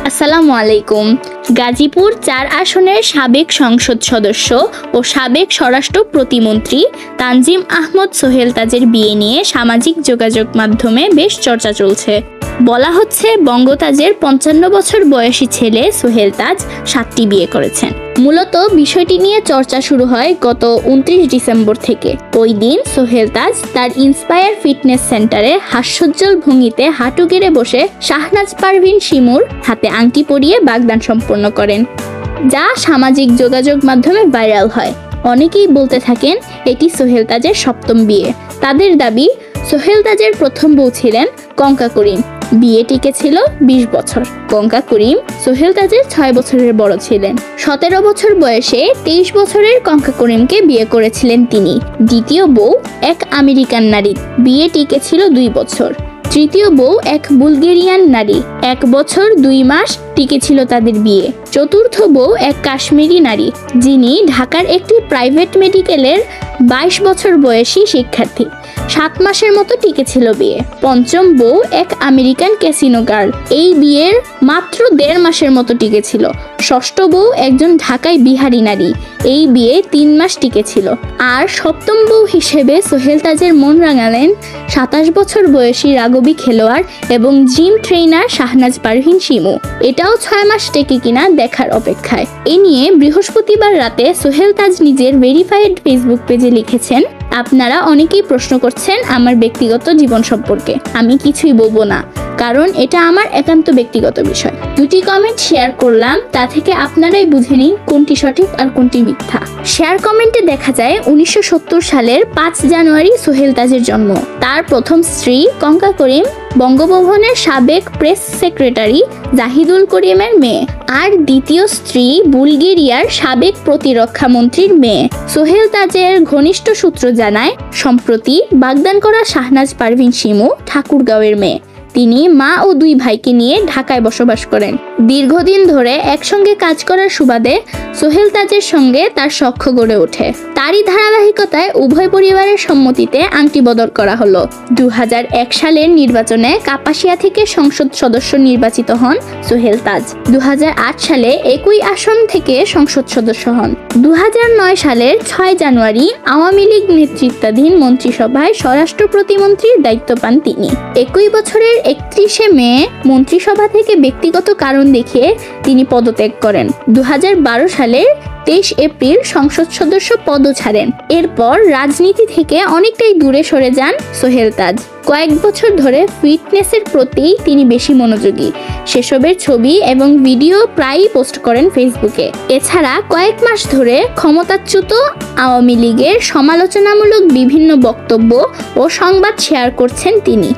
আসসালামু আলাইকুম। গাজীপুর ৪ আসনের সাবেক সংসদ সদস্য ও সাবেক স্বরাষ্ট্র প্রতিমন্ত্রী তানজিম আহমদ সোহেল তাজের বিয়ে নিয়ে সামাজিক যোগাযোগ মাধ্যমে বেশ চর্চা চলছে। বলা হচ্ছে বঙ্গতাজের ৫৫ বছর বয়সী ছেলে সোহেল তাজ ৭টি বিয়ে করেছেন। মূলত বিষয়টি নিয়ে চর্চা শুরু হয় গত ২৯ ডিসেম্বর থেকে। ওই দিন সোহেল তাজ তার ইন্সপায়ার ফিটনেস সেন্টারে হাস্যোজ্জ্বল ভঙ্গিতে হাঁটু গেড়ে বসে শাহনাজ পারভীন শিমুর হাতে আংটি পরিয়ে বাগদান সম্পন্ন করেন, যা সামাজিক যোগাযোগ মাধ্যমে ভাইরাল হয়। অনেকেই বলতে থাকেন এটি সোহেল তাজের ৭ম বিয়ে। তাদের দাবি সোহেল তাজের প্রথম বউ ছিলেন কঙ্কা করিম, বিয়ে টিকেছিল ২০ বছর। কঙ্কা করিম সোহেল তাজের ৬ বছরের বড় ছিলেন। ১৭ বছর বয়সে ২৩ বছরের কঙ্কা করিমকে বিয়ে করেছিলেন তিনি। দ্বিতীয় বউ এক আমেরিকান নারী, বিয়ে টিকেছিল ২ বছর। তৃতীয় বউ এক বুলগেরিয়ান নারী, ১ বছর ২ মাস টিকেছিল তাদের বিয়ে। চতুর্থ বউ এক কাশ্মীরি নারী, যিনি ঢাকার একটি প্রাইভেট মেডিকেলের ২২ বছর বয়সী শিক্ষার্থী, ৭ মাসের মতো টিকেছিল বিয়ে। পঞ্চম বউ এক আমেরিকান ক্যাসিনো গার্ল, এই বিয়ের মাত্র ১.৫ মাসের মতো টিকেছিল। ষষ্ঠ বউ একজন ঢাকায় বিহারি নারী, এই বিয়ে ৩ মাস টিকেছিল। আর সপ্তম বউ হিসেবে সোহেল তাজের মন রাঙালেন ২৭ বছর বয়সী রাগবি খেলোয়াড় এবং জিম ট্রেনার শাহনাজ পারভীন শিমু। এটাও ৬ মাস টেকে কিনা দেখার অপেক্ষায়। এ নিয়ে বৃহস্পতিবার রাতে সোহেল তাজ নিজের ভেরিফাইড ফেসবুক পেজে লিখেছেন, আপনারা অনেকেই প্রশ্ন করছেন আমার ব্যক্তিগত জীবন সম্পর্কে, আমি কিছুই বলবো না, কারণ এটা আমার একান্ত ব্যক্তিগত বিষয়। 2টি কমেন্ট শেয়ার করলাম, তা থেকে আপনারাই বুঝে নিন কোনটি সঠিক আর কোনটি মিথ্যা। শেয়ার কমেন্টে দেখা যায় ১৯৭০ সালের ৫ জানুয়ারি সোহেল তাজের জন্ম। তার প্রথম স্ত্রী কঙ্কা করিম বঙ্গভবনের সাবেক প্রেস সেক্রেটারি জাহিদুল করিমের মেয়ে, আর দ্বিতীয় স্ত্রী বুলগেরিয়ার সাবেক প্রতিরক্ষা মন্ত্রীর মেয়ে। সোহেল তাজের ঘনিষ্ঠ সূত্র জানায়, সম্প্রতি বাগদান করা শাহনাজ পারভীন শিমু ঠাকুরগাঁওয়ের মেয়ে। তিনি মা ও 2 ভাইকে নিয়ে ঢাকায় বসবাস করেন। দীর্ঘদিন ধরে একসঙ্গে কাজ করার সুবাদে সোহেল তাজের সঙ্গে তার সখ্য গড়ে ওঠে। তারই ধারাবাহিকতায় উভয় পরিবারের সম্মতিতে আংটি বদল করা হলো। ২০০১ সালের নির্বাচনে কাপাসিয়া থেকে সংসদ সদস্য নির্বাচিত হন সোহেল তাজ। ২০০৮ সালে একই আসন থেকে সংসদ সদস্য হন। ২০০৯ সালের ৬ জানুয়ারি আওয়ামী লীগ নেতৃত্বাধীন মন্ত্রিসভায় স্বরাষ্ট্র প্রতিমন্ত্রীর দায়িত্ব পান তিনি। একই বছরের ৩১শে মে মন্ত্রিসভা থেকে ব্যক্তিগত কারণ দেখিয়ে তিনি পদত্যাগ করেন। ২০১২ সালের ২৩ এপ্রিল সংসদ সদস্য পদ ছাড়েন। এরপর রাজনীতি থেকে অনেকটাই দূরে সরে যান সোহেল তাজ। কয়েক বছর ধরে ফিটনেসের প্রতি তিনি বেশি মনোযোগী। সেসবের ছবি এবং ভিডিও প্রায়ই পোস্ট করেন ফেসবুকে। এছাড়া কয়েক মাস ধরে ক্ষমতাচ্যুত আওয়ামী লীগের সমালোচনামূলক বিভিন্ন বক্তব্য ও সংবাদ শেয়ার করছেন তিনি।